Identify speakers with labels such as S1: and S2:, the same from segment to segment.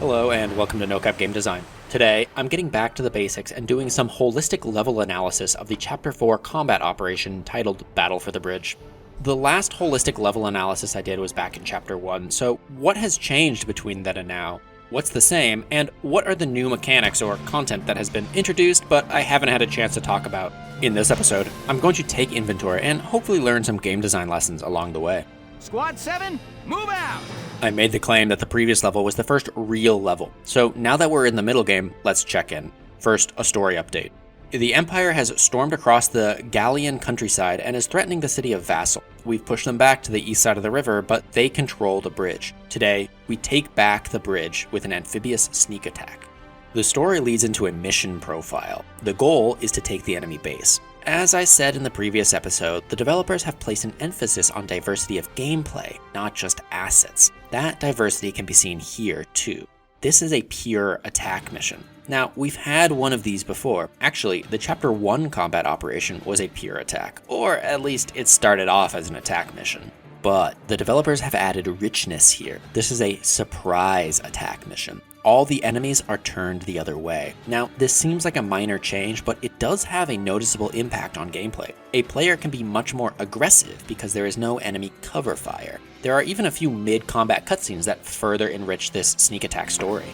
S1: Hello and welcome to Nocab Game Design. Today, I'm getting back to the basics and doing some holistic level analysis of the Chapter 4 combat operation titled Battle for the Bridge. The last holistic level analysis I did was back in Chapter 1, so what has changed between then and now? What's the same, and what are the new mechanics or content that has been introduced but I haven't had a chance to talk about? In this episode, I'm going to take inventory and hopefully learn some game design lessons along the way.
S2: Squad 7, move out!
S1: I made the claim that the previous level was the first real level, so now that we're in the middle game, let's check in. First, a story update. The Empire has stormed across the Gallian countryside and is threatening the city of Vassal. We've pushed them back to the east side of the river, but they control the bridge. Today, we take back the bridge with an amphibious sneak attack. The story leads into a mission profile. The goal is to take the enemy base. As I said in the previous episode, the developers have placed an emphasis on diversity of gameplay, not just assets. That diversity can be seen here too. This is a pure attack mission. Now, we've had one of these before. Actually, the Chapter 1 combat operation was a pure attack, or at least it started off as an attack mission. But the developers have added richness here. This is a surprise attack mission. All the enemies are turned the other way. Now, this seems like a minor change, but it does have a noticeable impact on gameplay. A player can be much more aggressive because there is no enemy cover fire. There are even a few mid-combat cutscenes that further enrich this sneak attack story.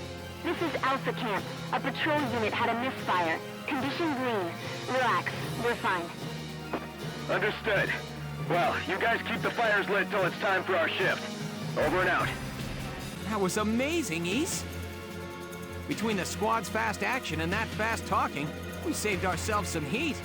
S3: This is Alpha Camp. A patrol unit had a misfire. Condition green. Relax. We're fine.
S4: Understood. Well, you guys keep the fires lit till it's time for our shift. Over and out.
S2: That was amazing, East. Between the squad's fast action and that fast talking, we saved ourselves some heat.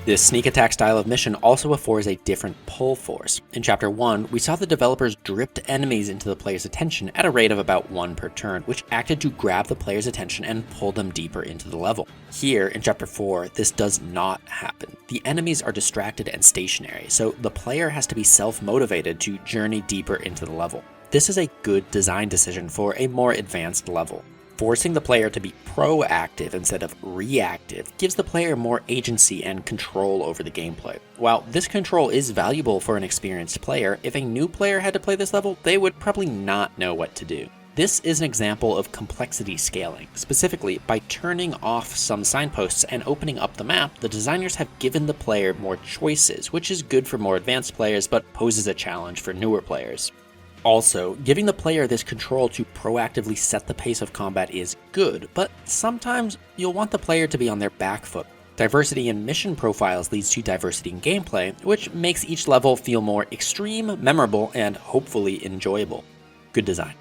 S1: This sneak attack style of mission also affords a different pull force. In Chapter 1, we saw the developers dripped enemies into the player's attention at a rate of about 1 per turn, which acted to grab the player's attention and pull them deeper into the level. Here, in Chapter 4, this does not happen. The enemies are distracted and stationary, so the player has to be self-motivated to journey deeper into the level. This is a good design decision for a more advanced level. Forcing the player to be proactive instead of reactive gives the player more agency and control over the gameplay. While this control is valuable for an experienced player, if a new player had to play this level, they would probably not know what to do. This is an example of complexity scaling. Specifically, by turning off some signposts and opening up the map, the designers have given the player more choices, which is good for more advanced players but poses a challenge for newer players. Also, giving the player this control to proactively set the pace of combat is good, but sometimes you'll want the player to be on their back foot. Diversity in mission profiles leads to diversity in gameplay, which makes each level feel more extreme, memorable, and hopefully enjoyable. Good design.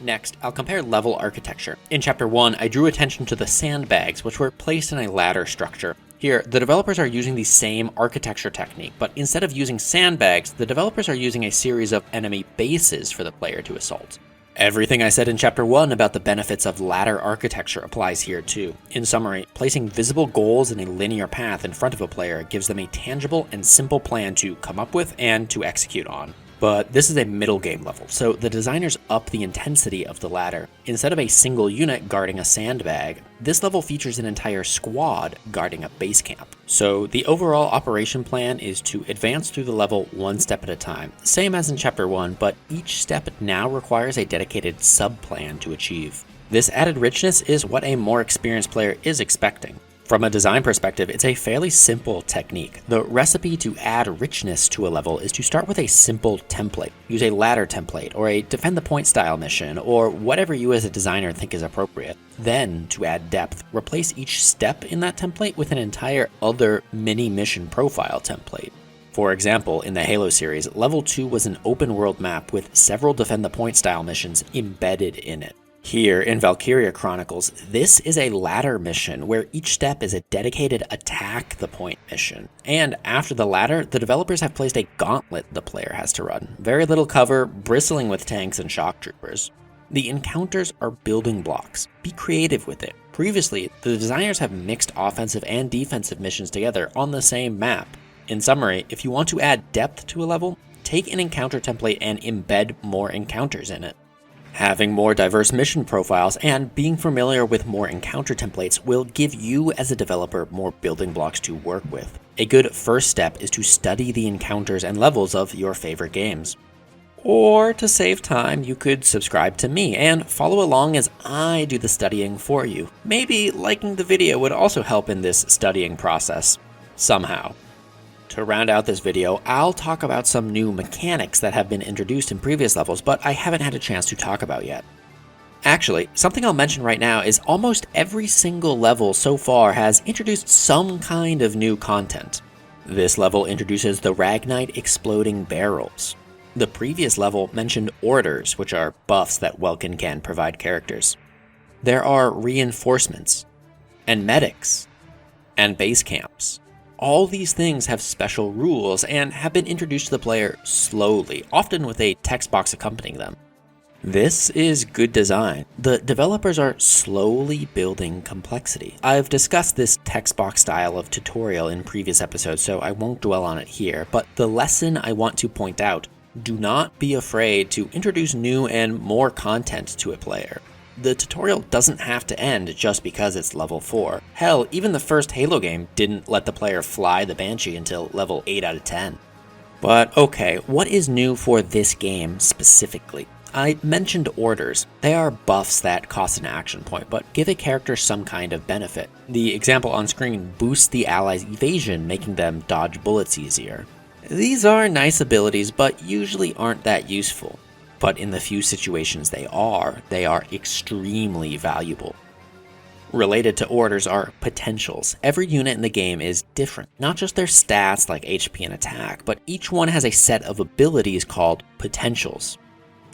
S1: Next, I'll compare level architecture. In Chapter 1, I drew attention to the sandbags, which were placed in a ladder structure. Here, the developers are using the same architecture technique, but instead of using sandbags, the developers are using a series of enemy bases for the player to assault. Everything I said in Chapter 1 about the benefits of ladder architecture applies here too. In summary, placing visible goals in a linear path in front of a player gives them a tangible and simple plan to come up with and to execute on. But this is a middle game level, so the designers up the intensity of the ladder. Instead of a single unit guarding a sandbag, this level features an entire squad guarding a base camp. So the overall operation plan is to advance through the level one step at a time, same as in Chapter 1, but each step now requires a dedicated sub-plan to achieve. This added richness is what a more experienced player is expecting. From a design perspective, it's a fairly simple technique. The recipe to add richness to a level is to start with a simple template. Use a ladder template, or a defend the point style mission, or whatever you as a designer think is appropriate. Then, to add depth, replace each step in that template with an entire other mini-mission profile template. For example, in the Halo series, Level 2 was an open world map with several defend the point style missions embedded in it. Here, in Valkyria Chronicles, this is a ladder mission where each step is a dedicated attack the point mission. And after the ladder, the developers have placed a gauntlet the player has to run. Very little cover, bristling with tanks and shock troopers. The encounters are building blocks. Be creative with it. Previously, the designers have mixed offensive and defensive missions together on the same map. In summary, if you want to add depth to a level, take an encounter template and embed more encounters in it. Having more diverse mission profiles and being familiar with more encounter templates will give you as a developer more building blocks to work with. A good first step is to study the encounters and levels of your favorite games. Or to save time, you could subscribe to me and follow along as I do the studying for you. Maybe liking the video would also help in this studying process, somehow. To round out this video, I'll talk about some new mechanics that have been introduced in previous levels, but I haven't had a chance to talk about yet. Actually, something I'll mention right now is almost every single level so far has introduced some kind of new content. This level introduces the Ragnite exploding barrels. The previous level mentioned orders, which are buffs that Welkin can provide characters. There are reinforcements, and medics, and base camps. All these things have special rules and have been introduced to the player slowly, often with a text box accompanying them. This is good design. The developers are slowly building complexity. I've discussed this text box style of tutorial in previous episodes, so I won't dwell on it here, but the lesson I want to point out: do not be afraid to introduce new and more content to a player. The tutorial doesn't have to end just because it's level 4. Hell, even the first Halo game didn't let the player fly the Banshee until level 8 out of 10. But okay, what is new for this game specifically? I mentioned orders. They are buffs that cost an action point, but give a character some kind of benefit. The example on screen boosts the allies' evasion, making them dodge bullets easier. These are nice abilities, but usually aren't that useful. But in the few situations they are extremely valuable. Related to orders are potentials. Every unit in the game is different, not just their stats like HP and attack, but each one has a set of abilities called potentials.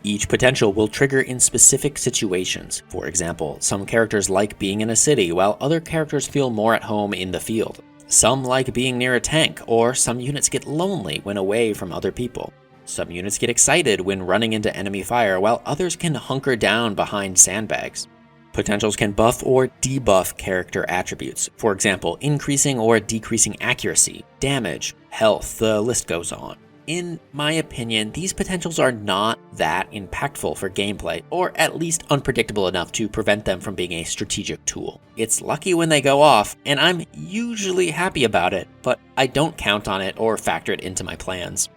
S1: Each potential will trigger in specific situations. For example, some characters like being in a city, while other characters feel more at home in the field. Some like being near a tank, or some units get lonely when away from other people. Some units get excited when running into enemy fire, while others can hunker down behind sandbags. Potentials can buff or debuff character attributes. For example, increasing or decreasing accuracy, damage, health, the list goes on. In my opinion, these potentials are not that impactful for gameplay, or at least unpredictable enough to prevent them from being a strategic tool. It's lucky when they go off, and I'm usually happy about it, but I don't count on it or factor it into my plans.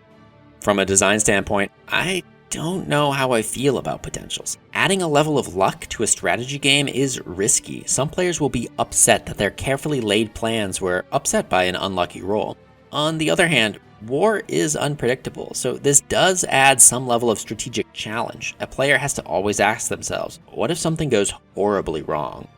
S1: From a design standpoint, I don't know how I feel about potentials. Adding a level of luck to a strategy game is risky. Some players will be upset that their carefully laid plans were upset by an unlucky roll. On the other hand, war is unpredictable, so this does add some level of strategic challenge. A player has to always ask themselves, what if something goes horribly wrong?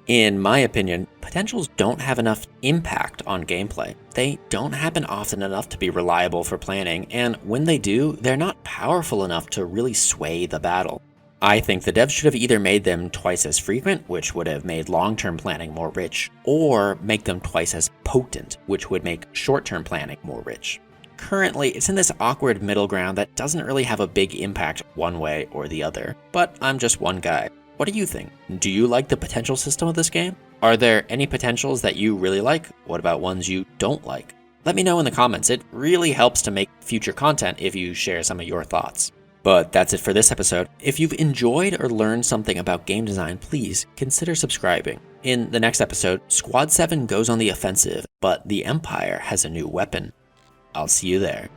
S1: In my opinion, potentials don't have enough impact on gameplay. They don't happen often enough to be reliable for planning, and when they do, they're not powerful enough to really sway the battle. I think the devs should have either made them twice as frequent, which would have made long-term planning more rich, or make them twice as potent, which would make short-term planning more rich. Currently, it's in this awkward middle ground that doesn't really have a big impact one way or the other, but I'm just one guy. What do you think? Do you like the potential system of this game? Are there any potentials that you really like? What about ones you don't like? Let me know in the comments. It really helps to make future content if you share some of your thoughts. But that's it for this episode. If you've enjoyed or learned something about game design, please consider subscribing. In the next episode, Squad 7 goes on the offensive, but the Empire has a new weapon. I'll see you there.